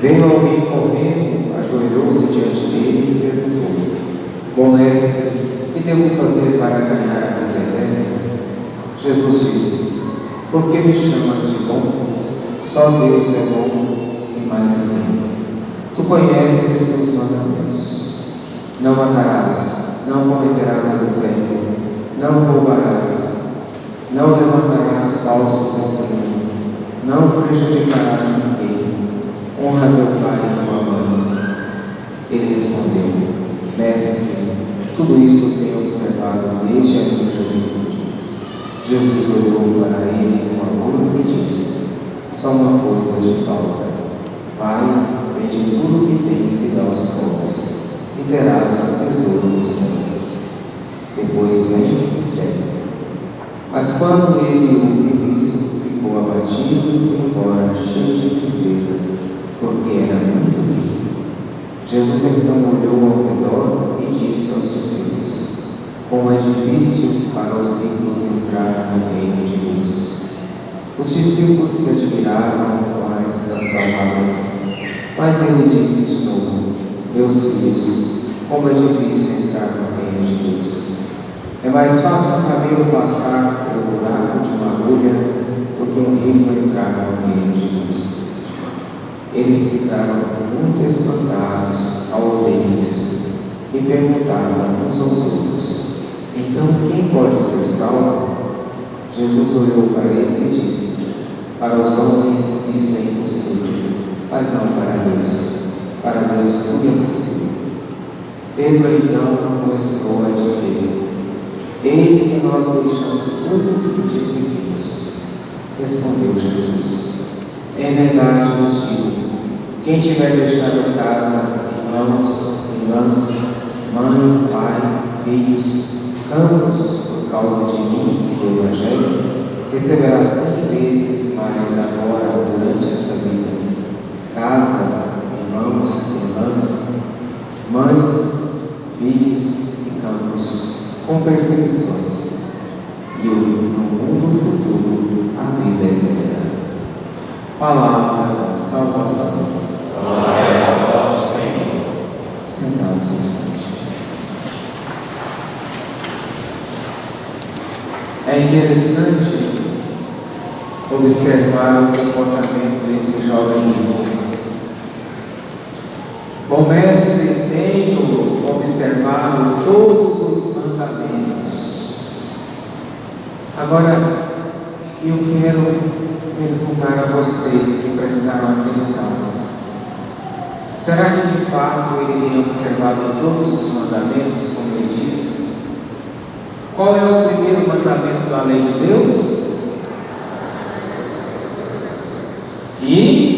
Veio alguém correndo, ajoelhou-se diante dele e perguntou: Bom mestre, que devo fazer para ganhar a vida eterna? Jesus disse: Por que me chamas de bom? Só Deus é bom e mais ninguém. Tu conheces os mandamentos: não matarás, não cometerás adultério, não roubarás, não levantarás falso testemunho, não prejudicarás ninguém, honra teu pai e tua mãe. Ele respondeu: Mestre, tudo isso tenho observado desde a minha juventude. Jesus olhou para ele com amor e disse: Só uma coisa te falta. Vai, vende tudo o que tens e dá aos pobres, e terás o tesouro do céu. Depois vem e segue. Mas quando ele ouviu isso, ficou abatido e foi embora, cheio de tristeza, porque era muito rico. Jesus então olhou ao redor e disse aos discípulos: Como é difícil para os ricos entrar no reino de Deus. Os discípulos se admiraram com estas palavras, mas ele disse de novo: Meus filhos, como é difícil entrar no reino de Deus. É mais fácil um camelo passar pelo buraco de uma agulha do que um rico entrar no reino de Deus. Eles ficaram muito espantados ao ouvir isso e perguntaram uns aos outros: Então quem pode ser salvo? Jesus olhou para eles e disse: Para os homens isso é impossível, mas não para Deus. Para Deus tudo é possível. Pedro então começou a dizer: Eis que nós deixamos tudo e te seguimos. Respondeu Jesus: É verdade vos digo, quem tiver deixado casa, irmãos, irmãs, mãe, pai, filhos, campos, por causa de mim e do Evangelho, receberá 100 vezes mais agora durante esta vida: casa, irmãos, irmãs, mães, filhos e campos, com perseguições, e no mundo futuro a vida eterna. Palavra da salvação. Glória a vós, Senhor. Sentados um instante. É interessante observar o comportamento desse jovem rico. Bom mestre, tenho observado todos os mandamentos. Agora, eu quero perguntar a vocês que prestaram atenção: será que de fato ele tem observado todos os mandamentos, como ele disse? Qual é o primeiro mandamento da lei de Deus? Isso.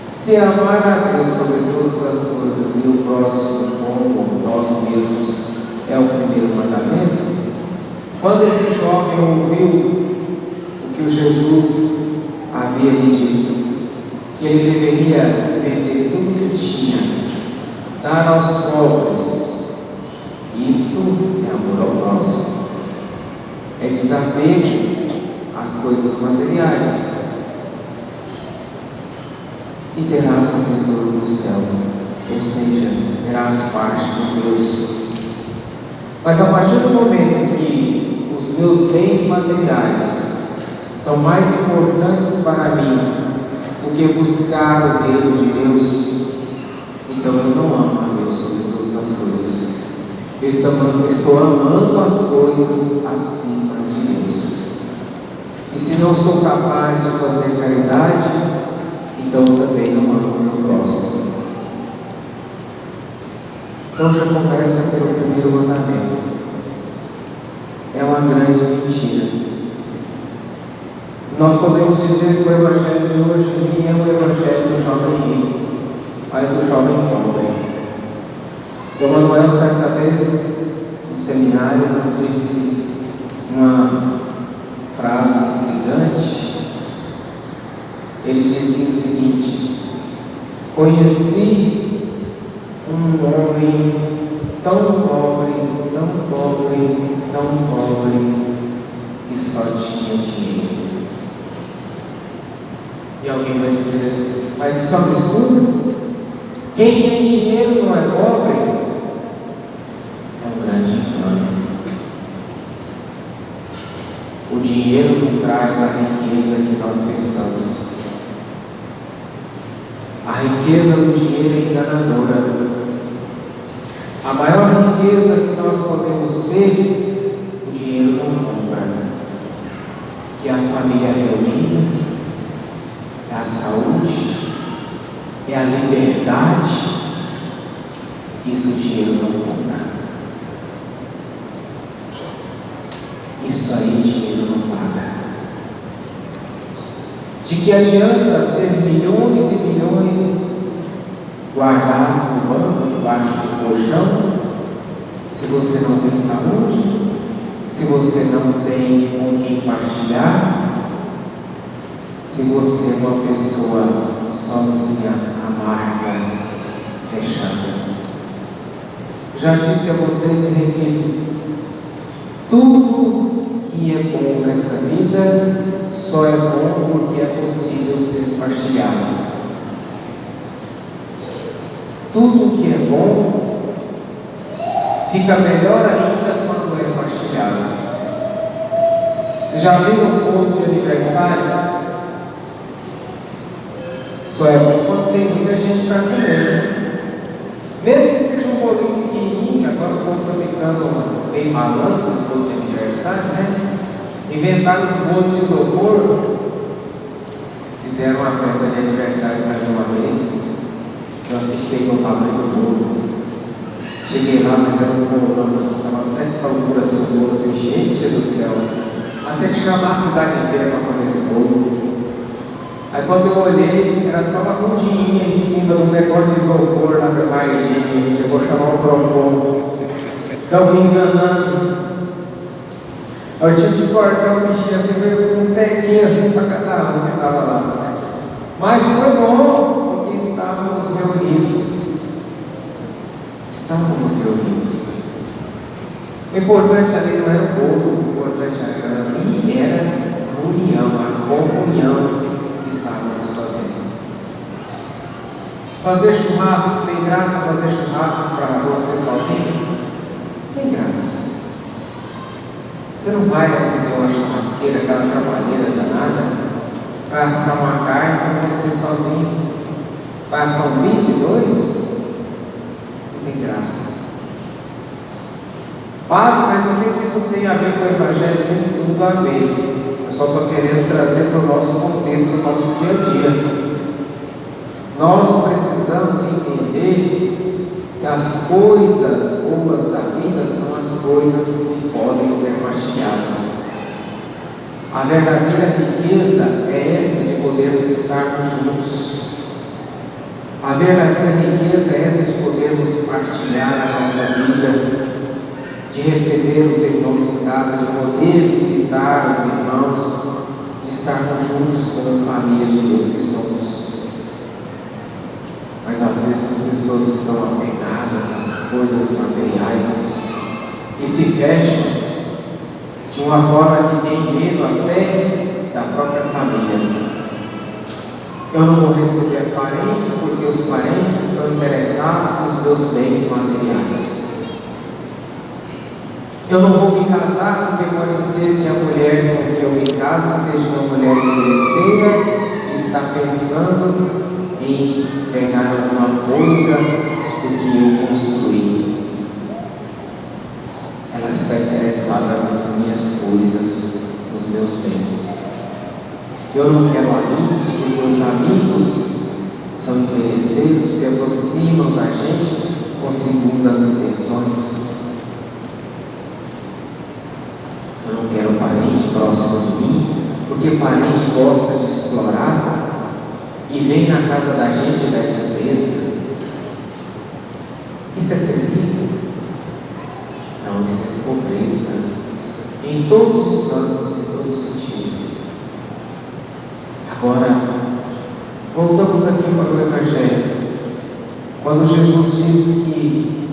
Se amar a Deus sobre todas as coisas e o próximo como nós mesmos é o primeiro mandamento, quando esse jovem ouviu o que o Jesus havia lhe dito, que ele deveria vender tudo que tinha, dar aos pobres, isso é amor ao próximo, é desapego às coisas materiais, e terás o tesouro do céu, ou seja, terás parte de Deus. Mas a partir do momento que os meus bens materiais são mais importantes para mim do que buscar o reino de Deus, então eu não amo a Deus sobre todas as coisas. Eu estou amando as coisas acima de Deus. E se não sou capaz de fazer caridade, então também não amo o meu próximo. Então já começa pelo primeiro mandamento. É uma grande mentira. Nós podemos dizer que o Evangelho de hoje é o Evangelho do jovem rico, mas do jovem pobre. O Manuel, certa vez, no seminário, nos disse uma frase intrigante. Ele dizia o seguinte: conheci um homem tão pobre, tão pobre, tão pobre, que só tinha dinheiro. E alguém vai dizer assim: mas isso é um absurdo? Quem tem dinheiro não é pobre? É um grande engano. O dinheiro não traz a riqueza que nós pensamos. A riqueza do dinheiro é enganadora. A maior riqueza que nós podemos ter, o dinheiro não compra. Que é a família reunida, é a saúde, é a liberdade. Isso o dinheiro não compra. Isso aí o dinheiro não paga. De que adianta ter milhões e milhões guardados no banco, debaixo do colchão, se você não tem saúde, se você não tem com quem partilhar, se você é uma pessoa sozinha, amarga, fechada? Já disse a vocês e repito: tudo que é bom nessa vida só é bom porque é possível ser partilhado. Tudo que é bom fica melhor ainda quando é partilhado. Vocês já viram um bolo de aniversário? Só é bom quando tem muita gente para comer. Mesmo que seja um bolinho pequenininho, agora o povo está ficando meio malandro com esse bolo de aniversário, né? Inventaram os bolos de isopor. Fizeram uma festa de aniversário mais uma vez. Eu assisti ao tamanho do bolo. Cheguei lá, mas era um bolão, estava nessa altura assim, bolo assim, gente do céu. Até que chamar a cidade inteira para comer esse bolo. Aí quando eu olhei, era só uma bundinha em cima de um negócio de isopor na varginha, gente. Eu vou chamar o Procon. Estão me enganando. Eu tive que cortar o bichinho assim, veio com um tequinho assim para cada um que estava lá. Mas foi bom, porque estávamos reunidos. Estávamos reunidos. O importante ali não era o bolo, o importante era a união, a comunhão que estávamos fazendo. Fazer churrasco, tem graça fazer churrasco para você sozinho? Tem graça. Você não vai acender uma churrasqueira, aquela trabalheira danada, para assar uma carne com você sozinho. Vai assar um bife, dois? Não tem graça. Padre, mas o que isso tem a ver com o Evangelho? Tem tudo a ver. Eu só estou querendo trazer para o nosso contexto, do nosso dia a dia. Nós precisamos entender que as coisas boas da vida são as coisas que podem ser partilhadas. A verdadeira riqueza é essa de podermos estarmos juntos. A verdadeira riqueza é essa de podermos partilhar a nossa vida, de receber os irmãos em casa, de poder visitar os irmãos, de estarmos juntos como família de Deus que somos. Mas às vezes as pessoas estão apegadas às coisas materiais e se fecham de uma forma que tem medo até da própria família. Eu não vou receber parentes porque os parentes estão interessados nos meus bens materiais. Eu não vou me casar porque pode ser que a mulher com que eu me case seja uma mulher interesseira e está pensando em pegar alguma coisa do que eu construí. Ela está interessada nas minhas coisas, nos meus bens. Eu não quero amigos, porque os amigos são interesseiros, se aproximam da gente com segundas intenções. Eu não quero parente próximo de mim, porque parente gosta de explorar e vem na casa da gente da despesa. Isso é ser rico? Não, isso é pobreza. Em todos os âmbitos, em todo sentido. Agora, voltamos aqui para o Evangelho. Quando Jesus disse que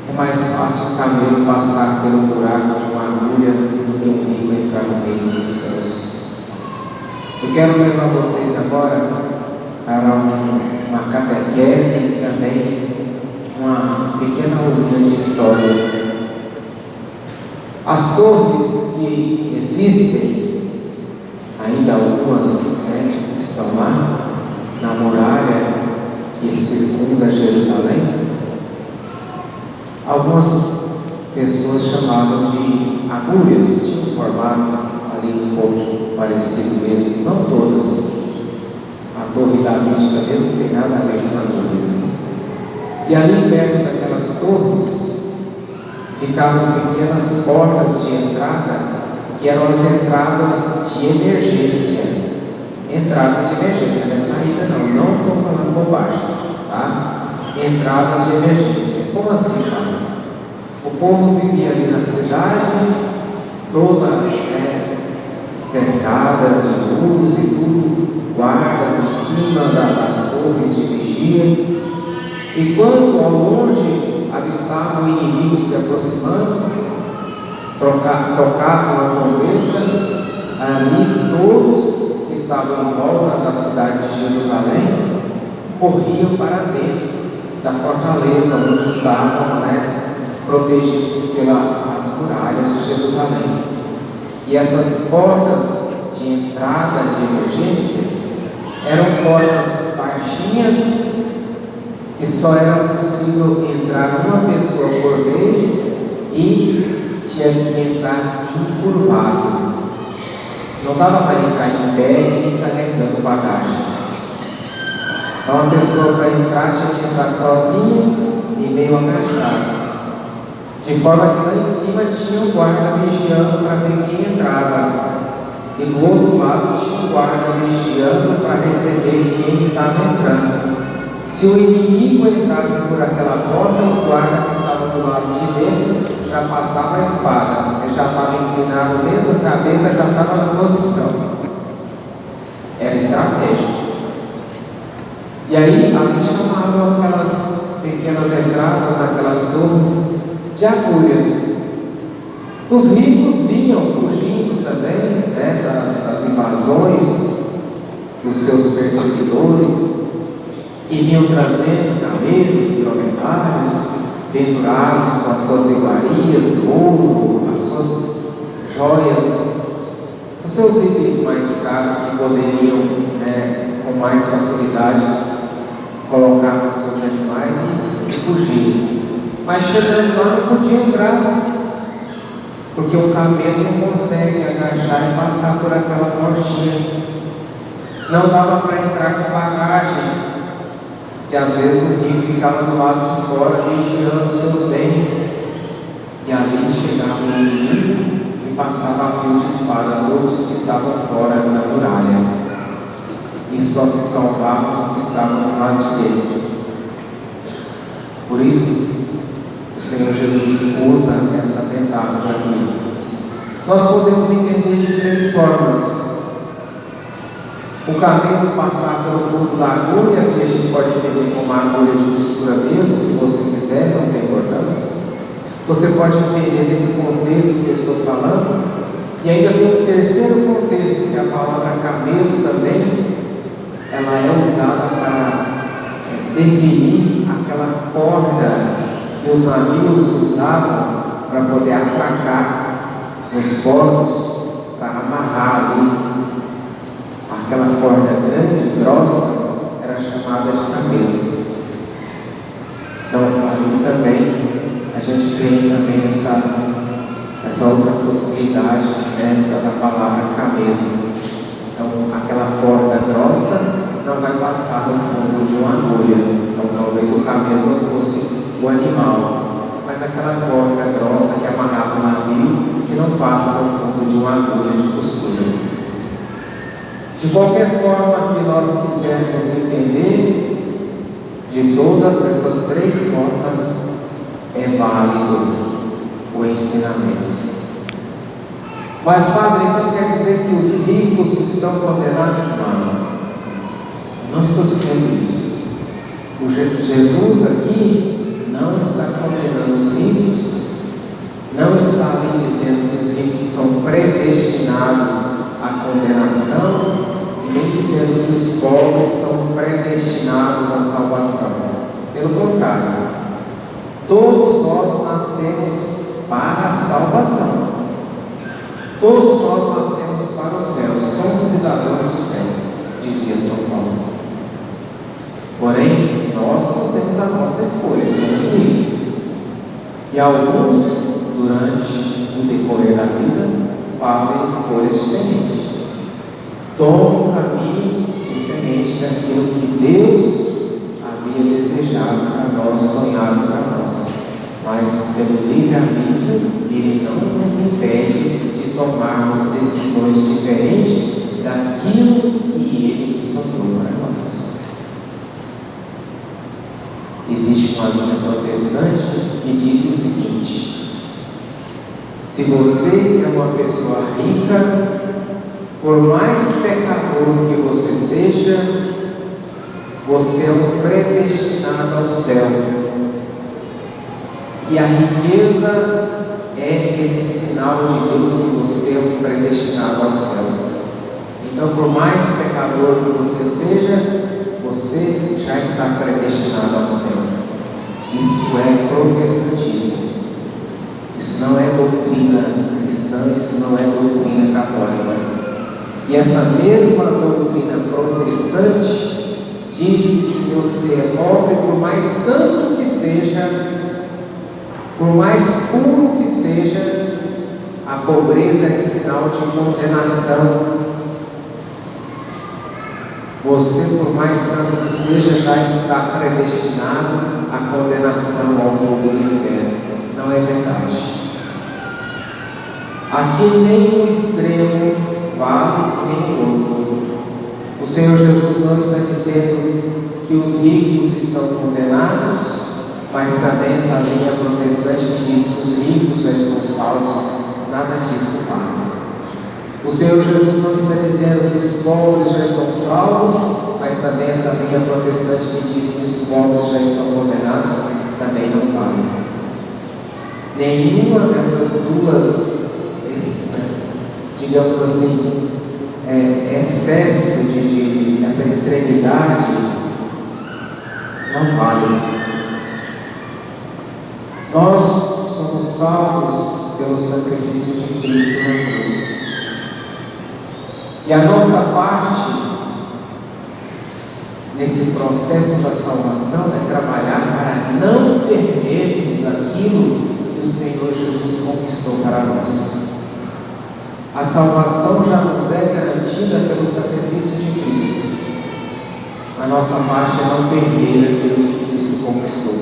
é mais fácil o camelo passar pelo buraco de uma agulha do que um rico entrar no reino dos céus. Eu quero levar vocês agora para uma catequese e também uma pequena aulinha de história. As torres que existem, ainda algumas estão lá, na muralha que circunda Jerusalém, algumas pessoas chamavam de agulhas, tinha um formato ali um pouco parecido mesmo, não todas. A torre da mística mesmo tem nada a ver com a agulha. E ali perto daquelas torres ficavam pequenas portas de entrada, que eram as entradas de emergência. Entradas de emergência, não é saída não estou falando bobagem, tá? Entradas de emergência. Como assim, cara? O povo vivia ali na cidade, toda cercada de muros e tudo, guardas em cima das torres de vigia. E quando ao longe avistava o inimigo se aproximando, tocavam a trombeta, ali todos que estavam em volta da cidade de Jerusalém corriam para dentro da fortaleza onde estavam protegidos pelas muralhas de Jerusalém. E essas portas de entrada de emergência eram portas baixinhas, que só era possível entrar uma pessoa por vez e tinha que entrar encurvado. Não dava para entrar em pé nem carregando bagagem. Então a pessoa para entrar tinha que entrar sozinha e meio agachado. De forma que lá em cima tinha um guarda vigiando para ver quem entrava. E do outro lado tinha um guarda vigiando para receber quem estava entrando. Se o inimigo entrasse por aquela porta, o guarda que estava do lado de dentro já passava a espada. Ele já estava inclinado mesmo, a cabeça já estava na posição. Era estratégico. E aí, ali chamavam aquelas pequenas entradas, aquelas torres de agulha. Os ricos vinham fugindo também das invasões dos seus perseguidores, e vinham trazendo camelos, dromedários, pendurados com as suas iguarias, ouro, as suas joias, os seus itens mais caros que poderiam, com mais facilidade, colocar nos seus animais e fugir. Mas chegando lá não podia entrar, porque o camelo não consegue agachar e passar por aquela portinha. Não dava para entrar com bagagem. E às vezes o rico ficava do lado de fora vigiando seus bens. E ali chegava o inimigo e passava a fio de espada a todos que estavam fora da muralha. E só se salvavam os que estavam do lado de dentro. Por isso, o Senhor Jesus usa essa metáfora aqui. Nós podemos entender de três formas. O camelo passar pelo fundo da agulha, que a gente pode entender como uma agulha de costura mesmo, se você quiser, não tem importância. Você pode entender nesse contexto que eu estou falando. E ainda tem um terceiro contexto, que a palavra camelo também, ela é usada para definir aquela corda que os amigos usavam para poder atracar os porcos, para amarrar ali. Aquela corda grande, grossa, era chamada de camelo. Então, ali também, a gente tem também essa outra possibilidade da palavra camelo. Então, aquela corda grossa não vai passar no fundo de uma agulha. Então, talvez o camelo não fosse o animal, mas aquela corda grossa que amarrava o navio, que não passa no fundo de uma agulha de costura. De qualquer forma que nós quisermos entender, de todas essas três formas é válido o ensinamento. Mas, Padre, então quer dizer que os ricos estão condenados? Não estou dizendo isso. O Jesus aqui não está condenando os ricos, não está ali dizendo que os ricos são predestinados à condenação, dizendo que os pobres são predestinados à salvação. Pelo contrário, todos nós nascemos para a salvação. Todos nós nascemos para o céu. Somos cidadãos do céu, dizia São Paulo. Porém, nós fazemos a nossa escolha, somos livres. E alguns, durante o decorrer da vida, fazem escolhas diferentes. Tomam caminhos diferentes daquilo que Deus havia desejado para nós, sonhado para nós. Mas, pelo livre-arbítrio, Ele não nos impede de tomarmos decisões diferentes daquilo que Ele sonhou para nós. Existe uma linha protestante que diz o seguinte: se você é uma pessoa rica, por mais pecador que você seja, você é um predestinado ao céu. E a riqueza é esse sinal de Deus que você é um predestinado ao céu. Então, por mais pecador que você seja, você já está predestinado ao céu. Isso é protestantismo. Isso não é doutrina cristã, isso não é doutrina católica. E essa mesma doutrina protestante diz que se você é pobre, por mais santo que seja, por mais puro que seja, a pobreza é sinal de condenação. Você, por mais santo que seja, já está predestinado à condenação ao fogo do inferno. Não é verdade. Aqui nem um extremo vale, nem o outro. O Senhor Jesus não está dizendo que os ricos estão condenados, mas também essa linha protestante que diz que os ricos já estão salvos. Nada disso vale. O Senhor Jesus não está dizendo que os pobres já estão salvos, mas também essa linha protestante que diz que os pobres já estão condenados, também não vale. Nenhuma dessas duas, digamos assim, excesso de essa extremidade, não vale. Nós somos salvos pelo sacrifício de Cristo na cruz. E a nossa parte nesse processo da salvação é trabalhar para não perdermos aquilo que o Senhor Jesus conquistou para nós. A salvação já nos é garantida pelo sacrifício de Cristo. A nossa parte é não perder aquilo que Cristo conquistou.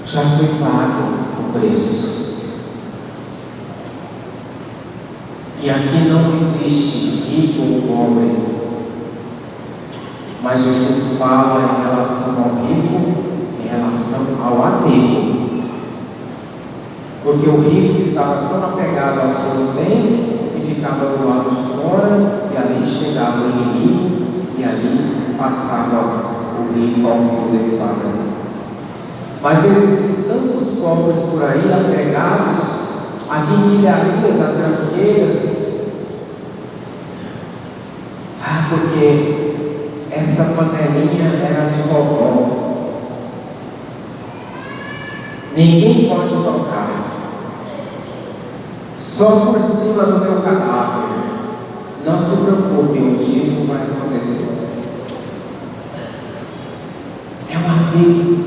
Já foi pago o preço. E aqui não existe rico ou pobre, mas Jesus fala em relação ao rico, em relação ao amigo. Porque o rico estava tão apegado aos seus bens e ficava do lado de fora, e ali chegava o inimigo, e ali passava o rico ao fio da espada. Mas existem tantos pobres por aí apegados a quinquilharias, a tranqueiras, porque essa panelinha era de vovó. Ninguém pode tocar. Só por cima do meu cadáver. Não se preocupe, um dia isso vai acontecer. É um apego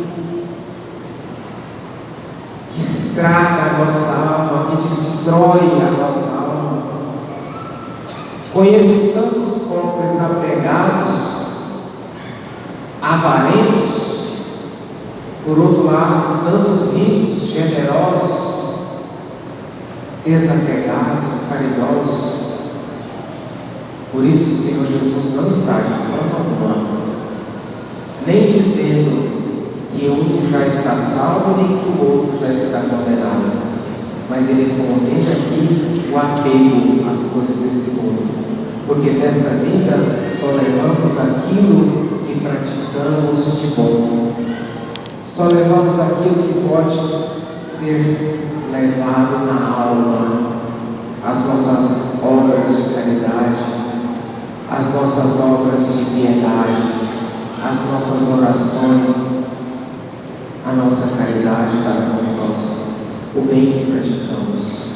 que estraga a nossa alma, que destrói a nossa alma. Conheço tantos pobres apegados, avarentos, por outro lado, tantos ricos, generosos, desapegados, caridosos. Por isso o Senhor Jesus não está de forma alguma nem dizendo que um já está salvo, nem que o outro já está condenado. Mas Ele condena aqui o apego às coisas desse mundo. Porque nessa vida só levamos aquilo que praticamos de bom. Só levamos aquilo que pode ser levado na alma. As nossas obras de caridade, nossa caridade para com o próximo, o bem que praticamos.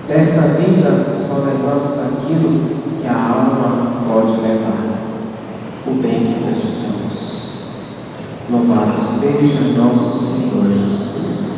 Desta vida só levamos aquilo que a alma pode levar, o bem que praticamos. Louvado seja nosso Senhor Jesus Cristo.